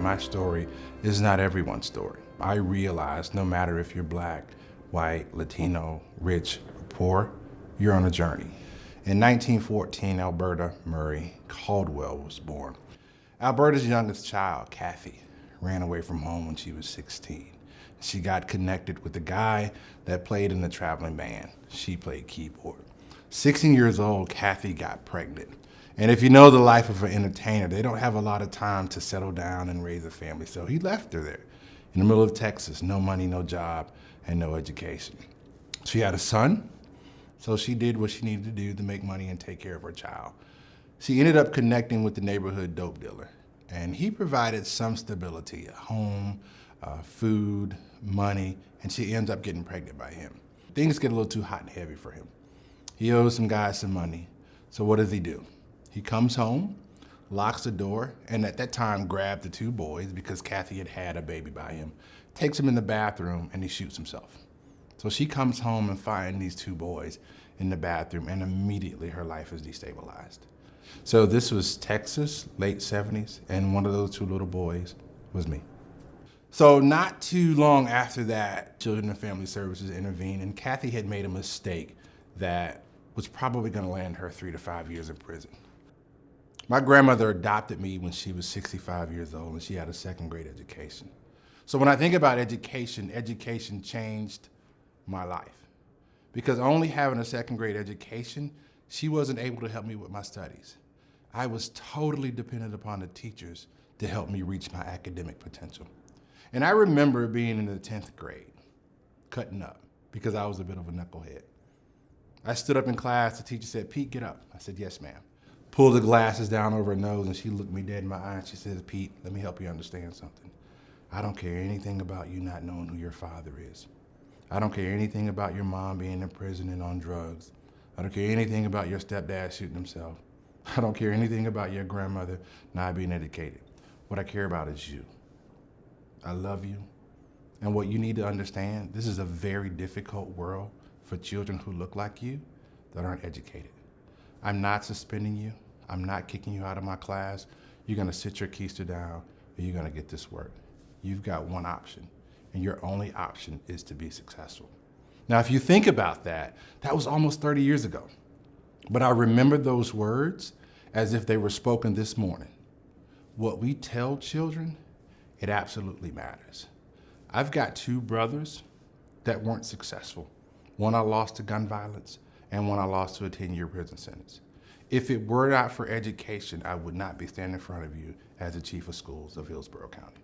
my story is not everyone's story. I realize no matter if you're Black, white, Latino, rich, or poor, you're on a journey. In 1914, Alberta Murray Caldwell was born. Alberta's youngest child, Kathy, ran away from home when she was 16. She got connected with a guy that played in the traveling band. She played keyboard. 16 years old, Kathy got pregnant. And if you know the life of an entertainer, they don't have a lot of time to settle down and raise a family. So he left her there in the middle of Texas, no money, no job, and no education. She had a son, so she did what she needed to do to make money and take care of her child. She ended up connecting with the neighborhood dope dealer, and he provided some stability, a home, food, money, and she ends up getting pregnant by him. Things get a little too hot and heavy for him. He owes some guys some money, so what does he do? He comes home, locks the door, and at that time grabbed the two boys because Kathy had had a baby by him, takes them in the bathroom, and he shoots himself. So she comes home and finds these two boys in the bathroom, and immediately her life is destabilized. So this was Texas, late 70s, and one of those two little boys was me. So not too long after that, Children and Family Services intervened, and Kathy had made a mistake that was probably gonna land her 3 to 5 years in prison. My grandmother adopted me when she was 65 years old, and she had a second grade education. So when I think about education, education changed my life. Because only having a second grade education, she wasn't able to help me with my studies. I was totally dependent upon the teachers to help me reach my academic potential. And I remember being in the 10th grade, cutting up, because I was a bit of a knucklehead. I stood up in class, the teacher said, "Pete, get up." I said, "Yes, ma'am." Pulled the glasses down over her nose, and she looked me dead in my eye, and she says, "Pete, let me help you understand something. I don't care anything about you not knowing who your father is. I don't care anything about your mom being in prison and on drugs. I don't care anything about your stepdad shooting himself. I don't care anything about your grandmother not being educated. What I care about is you. I love you. And what you need to understand, this is a very difficult world for children who look like you that aren't educated. I'm not suspending you. I'm not kicking you out of my class. You're gonna sit your keister down and you're gonna get this work. You've got one option, and your only option is to be successful." Now, if you think about that, that was almost 30 years ago. But I remember those words as if they were spoken this morning. What we tell children, it absolutely matters. I've got two brothers that weren't successful. One I lost to gun violence, and one I lost to a 10-year prison sentence. If it were not for education, I would not be standing in front of you as the chief of schools of Hillsborough County.